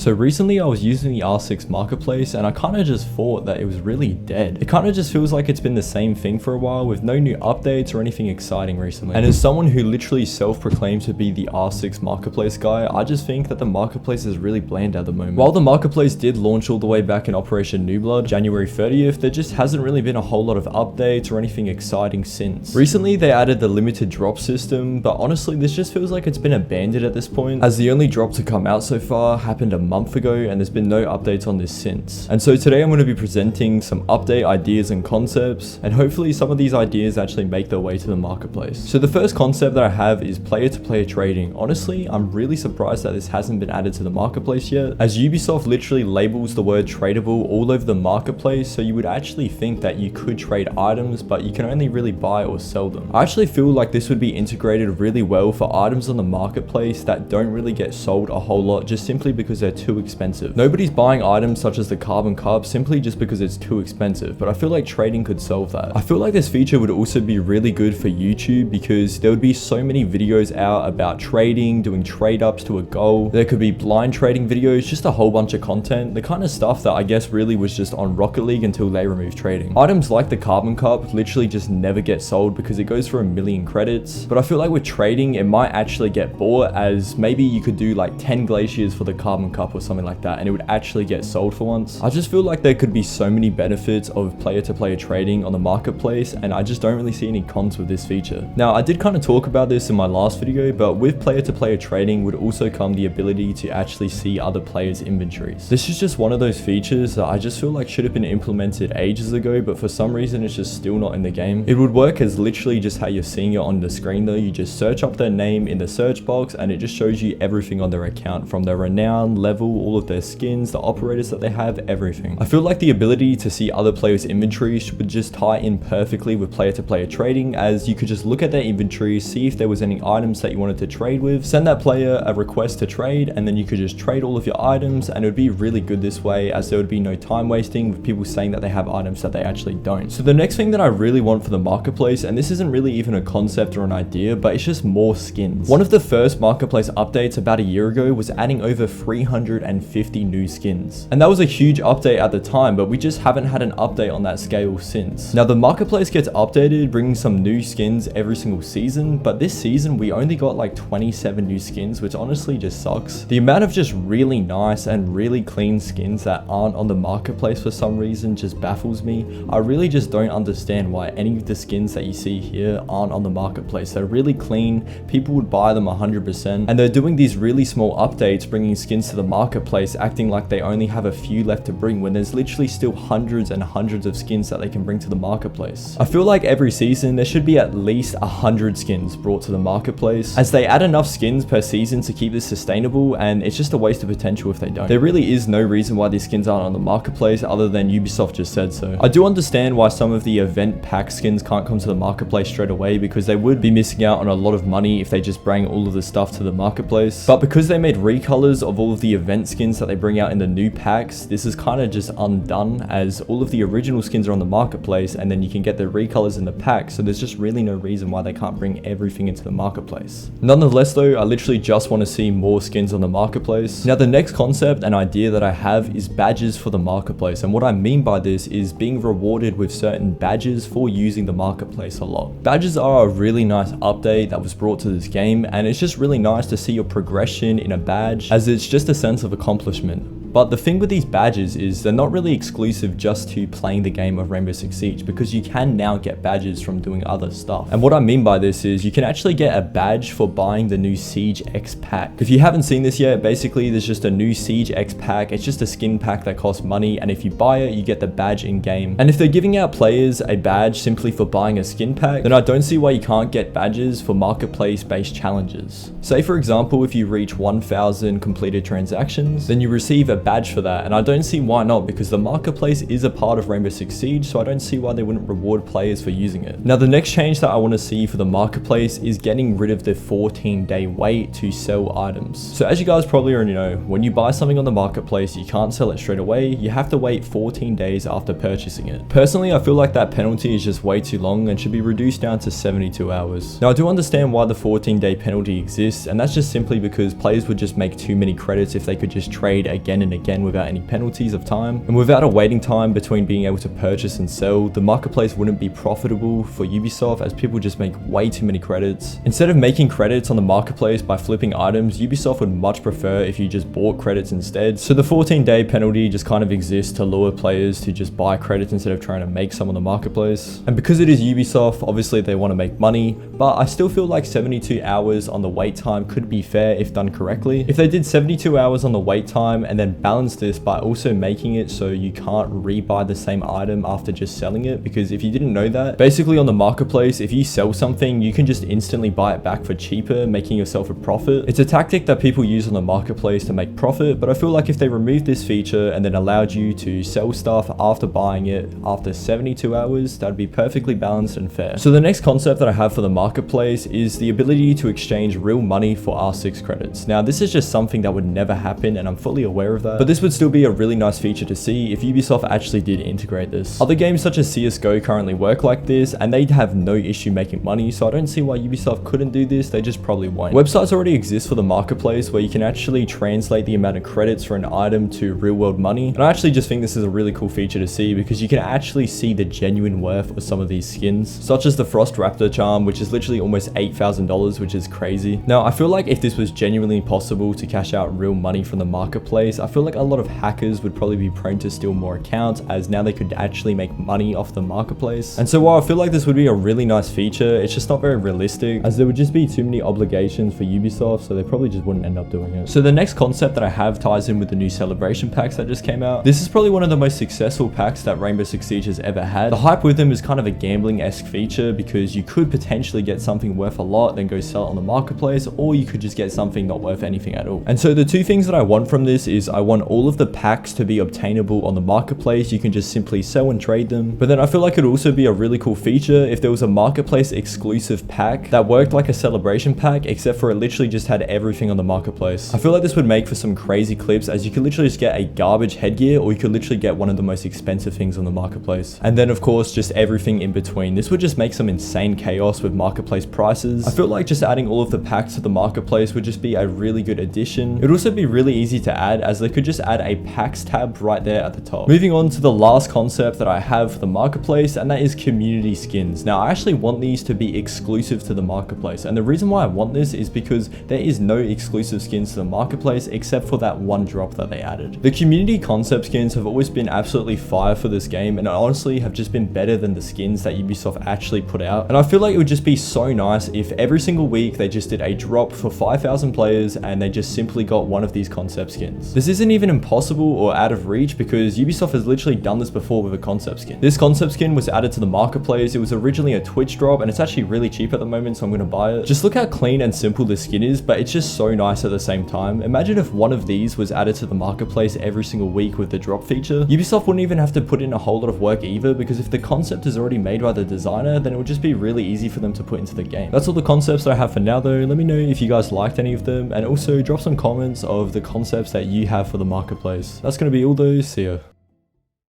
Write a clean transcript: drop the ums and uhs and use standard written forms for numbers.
So recently I was using the R6 marketplace and I kind of just thought that it was really dead. It kind of just feels like it's been the same thing for a while with no new updates or anything exciting recently. And as someone who literally self-proclaims to be the R6 marketplace guy, I just think that the marketplace is really bland at the moment. While the marketplace did launch all the way back in Operation New Blood, January 30th, there just hasn't really been a whole lot of updates or anything exciting since. Recently they added the limited drop system, but honestly this just feels like it's been abandoned at this point, as the only drop to come out so far happened a month ago and there's been no updates on this since. And so today I'm going to be presenting some update ideas and concepts, and hopefully some of these ideas actually make their way to the marketplace. So the first concept that I have is player-to-player trading. Honestly, I'm really surprised that this hasn't been added to the marketplace yet, as Ubisoft literally labels the word tradable all over the marketplace, so you would actually think that you could trade items, but you can only really buy or sell them. I actually feel like this would be integrated really well for items on the marketplace that don't really get sold a whole lot just simply because they're too expensive. Nobody's buying items such as the Carbon Cup simply just because it's too expensive, but I feel like trading could solve that. I feel like this feature would also be really good for YouTube because there would be so many videos out about trading, doing trade ups to a goal. There could be blind trading videos, just a whole bunch of content, the kind of stuff that I guess really was just on Rocket League until they removed trading. Items like the Carbon Cup literally just never get sold because it goes for 1 million credits, but I feel like with trading it might actually get bought, as maybe you could do like 10 glaciers for the Carbon Cup or something like that and it would actually get sold for once. I just feel like there could be so many benefits of player-to-player trading on the marketplace, and I just don't really see any cons with this feature. Now I did kind of talk about this in my last video, but with player-to-player trading would also come the ability to actually see other players' inventories. This is just one of those features that I just feel like should have been implemented ages ago, but for some reason it's just still not in the game. It would work as literally just how you're seeing it on the screen though. You just search up their name in the search box and it just shows you everything on their account, from their renown, level, all of their skins, the operators that they have, everything. I feel like the ability to see other players' inventories would just tie in perfectly with player-to-player trading, as you could just look at their inventory, see if there was any items that you wanted to trade with, send that player a request to trade, and then you could just trade all of your items, and it would be really good this way, as there would be no time wasting with people saying that they have items that they actually don't. So the next thing that I really want for the marketplace, and this isn't really even a concept or an idea, but it's just more skins. One of the first marketplace updates about a year ago was adding over 350 new skins, and that was a huge update at the time, but we just haven't had an update on that scale since. Now the marketplace gets updated, bringing some new skins every single season, but this season we only got like 27 new skins, which honestly just sucks. The amount of just really nice and really clean skins that aren't on the marketplace for some reason just baffles me. I really just don't understand why any of the skins that you see here aren't on the marketplace. They're really clean, people would buy them 100%, and they're doing these really small updates bringing skins to the marketplace, acting like they only have a few left to bring when there's literally still hundreds and hundreds of skins that they can bring to the marketplace. I feel like every season there should be at least 100 skins brought to the marketplace, as they add enough skins per season to keep this sustainable, and it's just a waste of potential if they don't. There really is no reason why these skins aren't on the marketplace other than Ubisoft just said so. I do understand why some of the event pack skins can't come to the marketplace straight away, because they would be missing out on a lot of money if they just bring all of the stuff to the marketplace, but because they made recolors of all of the event skins that they bring out in the new packs, this is kind of just undone, as all of the original skins are on the marketplace and then you can get the recolors in the pack, so there's just really no reason why they can't bring everything into the marketplace. Nonetheless though, I literally just want to see more skins on the marketplace. Now the next concept and idea that I have is badges for the marketplace, and what I mean by this is being rewarded with certain badges for using the marketplace a lot. Badges are a really nice update that was brought to this game, and it's just really nice to see your progression in a badge, as it's just a sense of accomplishment. But the thing with these badges is they're not really exclusive just to playing the game of Rainbow Six Siege, because you can now get badges from doing other stuff. And what I mean by this is you can actually get a badge for buying the new Siege X pack. If you haven't seen this yet, basically there's just a new Siege X pack. It's just a skin pack that costs money, and if you buy it, you get the badge in game. And if they're giving out players a badge simply for buying a skin pack, then I don't see why you can't get badges for marketplace based challenges. Say for example, if you reach 1,000 completed transactions, then you receive a badge for that, and I don't see why not, because the marketplace is a part of Rainbow Six Siege, so I don't see why they wouldn't reward players for using it. Now, the next change that I want to see for the marketplace is getting rid of the 14-day wait to sell items. So as you guys probably already know, when you buy something on the marketplace, you can't sell it straight away. You have to wait 14 days after purchasing it. Personally, I feel like that penalty is just way too long and should be reduced down to 72 hours. Now, I do understand why the 14-day penalty exists, and that's just simply because players would just make too many credits if they could just trade again and again without any penalties of time. And without a waiting time between being able to purchase and sell, the marketplace wouldn't be profitable for Ubisoft, as people just make way too many credits. Instead of making credits on the marketplace by flipping items, Ubisoft would much prefer if you just bought credits instead. So the 14-day penalty just kind of exists to lure players to just buy credits instead of trying to make some on the marketplace. And because it is Ubisoft, obviously they want to make money, but I still feel like 72 hours on the wait time could be fair if done correctly. If they did 72 hours on the wait time and then balance this by also making it so you can't rebuy the same item after just selling it, because if you didn't know that, basically on the marketplace, if you sell something, you can just instantly buy it back for cheaper, making yourself a profit. It's a tactic that people use on the marketplace to make profit, but I feel like if they removed this feature and then allowed you to sell stuff after buying it after 72 hours, that'd be perfectly balanced and fair. So the next concept that I have for the marketplace is the ability to exchange real money for R6 credits. Now, this is just something that would never happen, and I'm fully aware of that, but this would still be a really nice feature to see if Ubisoft actually did integrate this. Other games such as CSGO currently work like this, and they'd have no issue making money, so I don't see why Ubisoft couldn't do this. They just probably won't. Websites already exist for the marketplace where you can actually translate the amount of credits for an item to real world money, and I actually just think this is a really cool feature to see, because you can actually see the genuine worth of some of these skins, such as the Frost Raptor charm, which is literally almost $8,000, which is crazy. Now, I feel like if this was genuinely possible to cash out real money from the marketplace, I feel like a lot of hackers would probably be prone to steal more accounts, as now they could actually make money off the marketplace. And so while I feel like this would be a really nice feature, it's just not very realistic, as there would just be too many obligations for Ubisoft, so they probably just wouldn't end up doing it. So the next concept that I have ties in with the new celebration packs that just came out. This is probably one of the most successful packs that Rainbow Six Siege has ever had. The hype with them is kind of a gambling-esque feature, because you could potentially get something worth a lot, then go sell it on the marketplace, or you could just get something not worth anything at all. And so the two things that I want from this is I want all of the packs to be obtainable on the marketplace. You can just simply sell and trade them. But then I feel like it'd also be a really cool feature if there was a marketplace exclusive pack that worked like a celebration pack, except for it literally just had everything on the marketplace. I feel like this would make for some crazy clips, as you could literally just get a garbage headgear, or you could literally get one of the most expensive things on the marketplace. And then of course, just everything in between. This would just make some insane chaos with marketplace prices. I feel like just adding all of the packs to the marketplace would just be a really good addition. It would also be really easy to add, as they could just add a packs tab right there at the top. Moving on to the last concept that I have for the marketplace, and that is community skins. Now, I actually want these to be exclusive to the marketplace, and the reason why I want this is because there is no exclusive skins to the marketplace except for that one drop that they added. The community concept skins have always been absolutely fire for this game, and honestly have just been better than the skins that Ubisoft actually put out. And I feel like it would just be so nice if every single week they just did a drop for 5,000 players and they just simply got one of these concept skins. This isn't even impossible or out of reach, because Ubisoft has literally done this before with a concept skin. This concept skin was added to the marketplace. It was originally a Twitch drop, and it's actually really cheap at the moment, so I'm going to buy it. Just look how clean and simple the skin is, but it's just so nice at the same time. Imagine if one of these was added to the marketplace every single week with the drop feature. Ubisoft wouldn't even have to put in a whole lot of work either, because if the concept is already made by the designer, then it would just be really easy for them to put into the game. That's all the concepts that I have for now though. Let me know if you guys liked any of them, and also drop some comments of the concepts that you have for the marketplace. That's going to be all though. See ya.